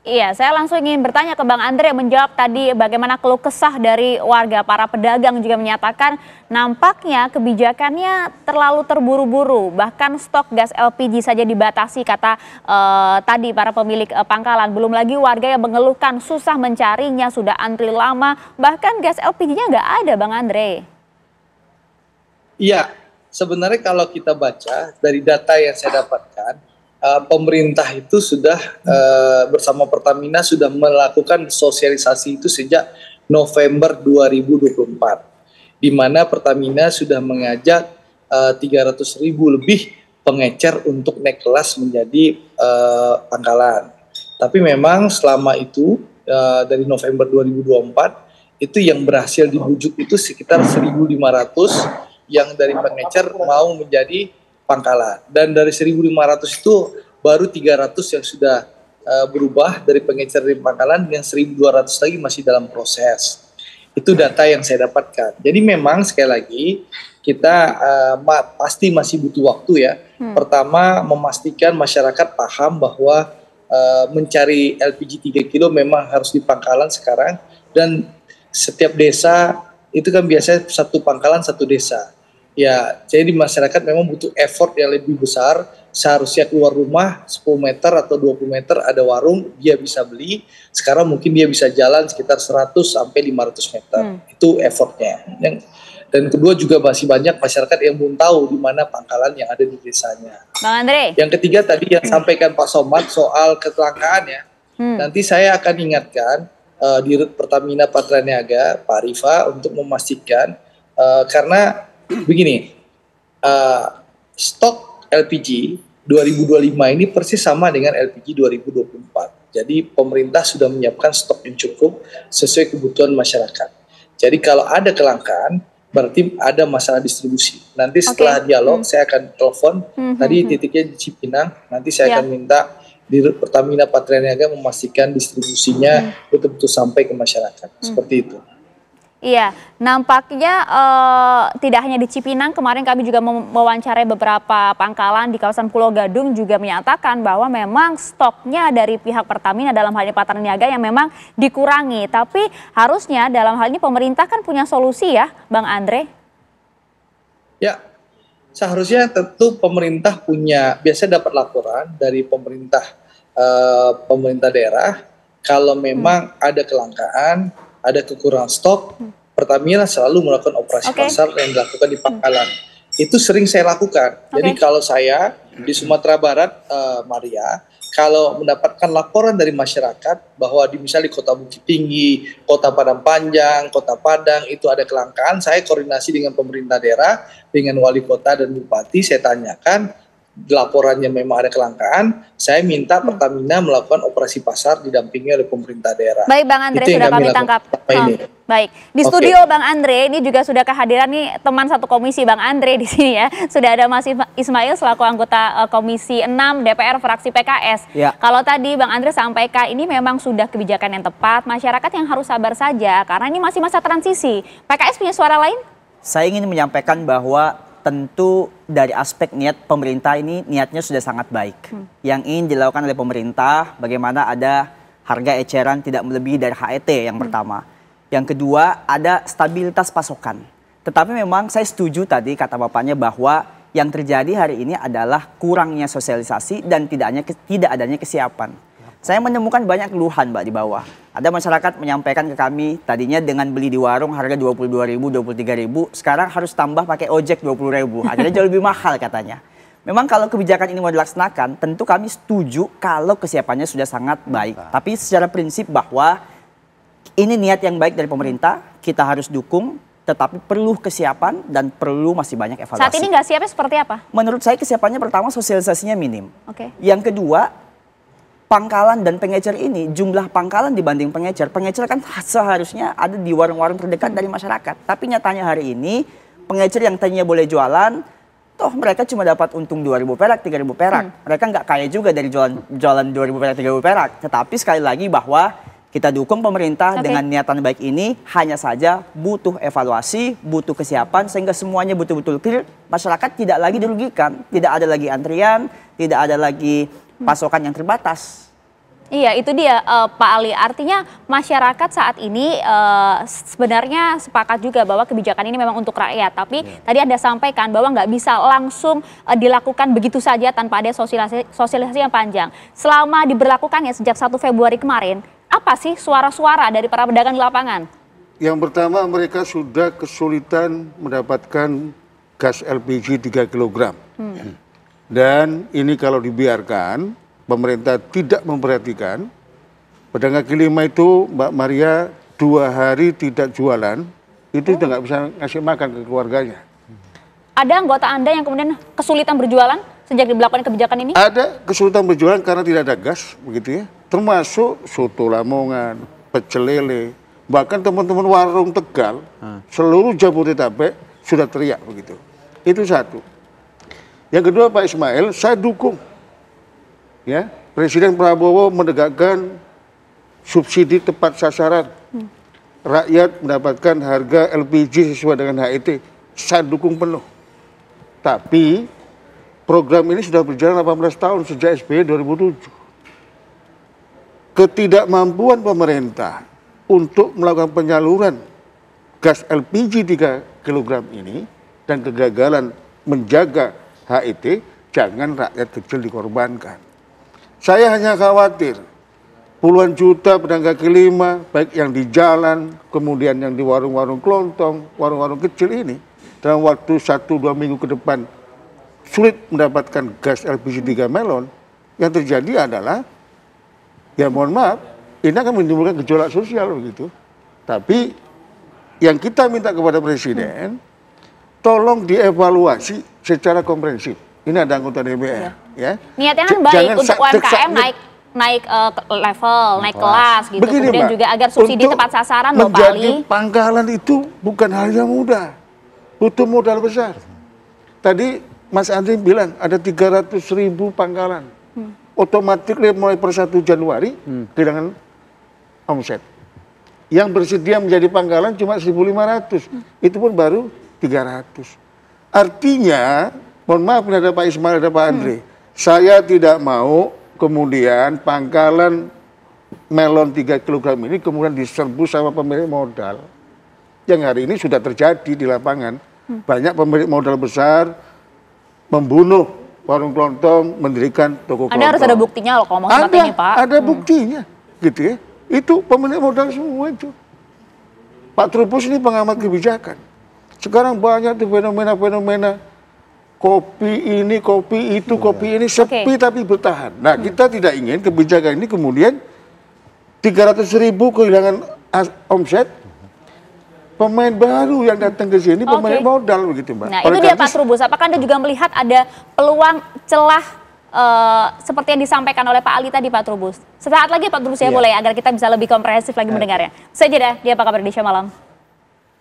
Iya, saya langsung ingin bertanya ke Bang Andre menjawab tadi bagaimana keluh kesah dari warga. Para pedagang juga menyatakan nampaknya kebijakannya terlalu terburu-buru. Bahkan stok gas LPG saja dibatasi kata tadi para pemilik pangkalan. Belum lagi warga yang mengeluhkan susah mencarinya, sudah antri lama. Bahkan gas LPG-nya nggak ada, Bang Andre. Iya, sebenarnya kalau kita baca dari data yang saya dapatkan, pemerintah itu sudah bersama Pertamina sudah melakukan sosialisasi itu sejak November 2024, di mana Pertamina sudah mengajak 300.000 lebih pengecer untuk naik kelas menjadi pangkalan. Tapi memang selama itu dari November 2024 itu yang berhasil dibujuk itu sekitar 1.500 yang dari pengecer mau menjadi pangkalan, dan dari 1.500 itu baru 300 yang sudah berubah dari pengecer di pangkalan, dan 1.200 lagi masih dalam proses. Itu data yang saya dapatkan. Jadi memang sekali lagi kita pasti masih butuh waktu ya. Pertama, memastikan masyarakat paham bahwa mencari LPG 3 kilo memang harus di pangkalan sekarang, dan setiap desa itu kan biasanya satu pangkalan satu desa. Ya, jadi masyarakat memang butuh effort yang lebih besar. Seharusnya keluar rumah 10 meter atau 20 meter ada warung, dia bisa beli. Sekarang mungkin dia bisa jalan sekitar 100 sampai 500 meter. Itu effortnya. Dan kedua juga masih banyak masyarakat yang belum tahu di mana pangkalan yang ada di desanya. Bang Andre. Yang ketiga tadi yang sampaikan Pak Somad soal kelangkaan ya. Nanti saya akan ingatkan Dirut Pertamina Patraniaga, Pak Rifa, untuk memastikan karena begini, stok LPG 2025 ini persis sama dengan LPG 2024. Jadi pemerintah sudah menyiapkan stok yang cukup sesuai kebutuhan masyarakat. Jadi kalau ada kelangkaan, berarti ada masalah distribusi. Nanti setelah dialog saya akan telepon, tadi titiknya di Cipinang, nanti saya akan minta Dirut Pertamina Patraniaga memastikan distribusinya betul-betul sampai ke masyarakat. Seperti itu. Iya, nampaknya tidak hanya di Cipinang, kemarin kami juga mewawancarai beberapa pangkalan di kawasan Pulau Gadung juga menyatakan bahwa memang stoknya dari pihak Pertamina dalam hal ini Patraniaga yang memang dikurangi. Tapi harusnya dalam hal ini pemerintah kan punya solusi ya, Bang Andre? Ya, seharusnya tentu pemerintah punya, biasanya dapat laporan dari pemerintah daerah kalau memang ada kelangkaan, ada kekurangan stok, Pertamina selalu melakukan operasi pasar yang dilakukan di pangkalan. Itu sering saya lakukan. Jadi kalau saya di Sumatera Barat, Maria, kalau mendapatkan laporan dari masyarakat bahwa misalnya di Kota Bukit Tinggi, Kota Padang Panjang, Kota Padang itu ada kelangkaan, saya koordinasi dengan pemerintah daerah, dengan wali kota dan bupati, saya tanyakan, laporannya memang ada kelangkaan, saya minta Pertamina melakukan operasi pasar didampingi oleh pemerintah daerah. Baik Bang Andre, sudah kami tangkap. Baik, di studio Bang Andre ini juga sudah kehadiran nih teman satu komisi Bang Andre di sini ya. Sudah ada Mas Ismail selaku anggota Komisi 6 DPR fraksi PKS. Ya. Kalau tadi Bang Andre sampaikan ini memang sudah kebijakan yang tepat, masyarakat yang harus sabar saja karena ini masih masa transisi. PKS punya suara lain? Saya ingin menyampaikan bahwa tentu dari aspek niat pemerintah ini niatnya sudah sangat baik. Yang ingin dilakukan oleh pemerintah bagaimana ada harga eceran tidak melebihi dari HET yang pertama. Yang kedua ada stabilitas pasokan. Tetapi memang saya setuju tadi kata Bapaknya bahwa yang terjadi hari ini adalah kurangnya sosialisasi dan tidak adanya kesiapan. Saya menemukan banyak keluhan Mbak di bawah. Ada masyarakat menyampaikan ke kami tadinya dengan beli di warung harga 22.000, 23.000, sekarang harus tambah pakai ojek 20.000. Akhirnya jauh lebih mahal katanya. Memang kalau kebijakan ini mau dilaksanakan, tentu kami setuju kalau kesiapannya sudah sangat baik. Tapi secara prinsip bahwa ini niat yang baik dari pemerintah, kita harus dukung, tetapi perlu kesiapan dan perlu masih banyak evaluasi. Saat ini nggak siapnya seperti apa? Menurut saya kesiapannya pertama sosialisasinya minim. Yang kedua, pangkalan dan pengecer ini, jumlah pangkalan dibanding pengecer kan seharusnya ada di warung-warung terdekat dari masyarakat. Tapi nyatanya hari ini, pengecer yang tadinya boleh jualan, toh mereka cuma dapat untung 2.000 perak, 3.000 perak. Mereka nggak kaya juga dari jualan 2.000 perak, 3.000 perak. Tetapi sekali lagi bahwa kita dukung pemerintah dengan niatan baik ini, hanya saja butuh evaluasi, butuh kesiapan, sehingga semuanya betul-betul clear. Masyarakat tidak lagi dirugikan, tidak ada lagi antrian, tidak ada lagi pasokan yang terbatas. Iya, itu dia Pak Ali. Artinya masyarakat saat ini sebenarnya sepakat juga bahwa kebijakan ini memang untuk rakyat. Tapi tadi Anda sampaikan bahwa nggak bisa langsung dilakukan begitu saja tanpa ada sosialisasi yang panjang. Selama diberlakukannya sejak 1 Februari kemarin, apa sih suara-suara dari para pedagang di lapangan? Yang pertama, mereka sudah kesulitan mendapatkan gas LPG 3 kg. Dan ini kalau dibiarkan, pemerintah tidak memperhatikan, pedagang kaki lima itu, Mbak Maria, 2 hari tidak jualan, itu udah nggak bisa ngasih makan ke keluarganya. Ada anggota Anda yang kemudian kesulitan berjualan sejak diberlakukan kebijakan ini? Ada kesulitan berjualan karena tidak ada gas, begitu ya. Termasuk soto Lamongan, pecel lele, bahkan teman-teman warung Tegal, seluruh Jabodetabek sudah teriak begitu. Itu satu. Yang kedua, Pak Ismail, saya dukung. Ya, Presiden Prabowo menegakkan subsidi tepat sasaran. Rakyat mendapatkan harga LPG sesuai dengan HET. Saya dukung penuh. Tapi program ini sudah berjalan 18 tahun sejak SBY 2007. Ketidakmampuan pemerintah untuk melakukan penyaluran gas LPG 3 kg ini dan kegagalan menjaga HET, jangan rakyat kecil dikorbankan. Saya hanya khawatir puluhan juta pedagang kaki lima, baik yang di jalan, kemudian yang di warung-warung kelontong, warung-warung kecil ini, dalam waktu 1-2 minggu ke depan sulit mendapatkan gas LPG 3 melon. Yang terjadi adalah, ya mohon maaf, ini akan menimbulkan gejolak sosial begitu. Tapi yang kita minta kepada Presiden, tolong dievaluasi secara komprehensif. Ini ada anggota DPR, ya. Niatnya kan baik untuk UMKM naik level, naik kelas gitu. Begini, kemudian Mbak, juga agar subsidi tepat sasaran loh Pak Ali. menjadi pangkalan itu bukan hal yang mudah, butuh modal besar. Tadi Mas Andri bilang ada 300.000 pangkalan. Otomatis mulai per 1 Januari kehilangan omset. Yang bersedia menjadi pangkalan cuma 1.500. Itu pun baru 300. Artinya, mohon maaf ada Pak Ismail, ada Pak Andri, saya tidak mau kemudian pangkalan melon 3 kg ini kemudian diserbu sama pemilik modal. Yang hari ini sudah terjadi di lapangan. Banyak pemilik modal besar membunuh warung kelontong, mendirikan toko kelontong. Anda harus ada buktinya loh kalau mau seperti ini, Pak. Ada buktinya, gitu ya. Itu pemilik modal semua itu. Pak Trubus ini pengamat kebijakan. Sekarang banyak tuh fenomena-fenomena kopi ini, kopi itu, kopi ini sepi tapi bertahan. Nah, kita tidak ingin kebijakan ini kemudian 300.000 kehilangan omset. Pemain baru yang datang ke sini, pemain modal begitu, Mbak. Nah, itu dia Pak Trubus. Apakah Anda juga melihat ada peluang celah seperti yang disampaikan oleh Pak Ali tadi, Pak Trubus? Sesaat lagi Pak Trubus ya boleh, agar kita bisa lebih komprehensif lagi mendengarnya. Saya jeda, dia apa kabar Indonesia Malam.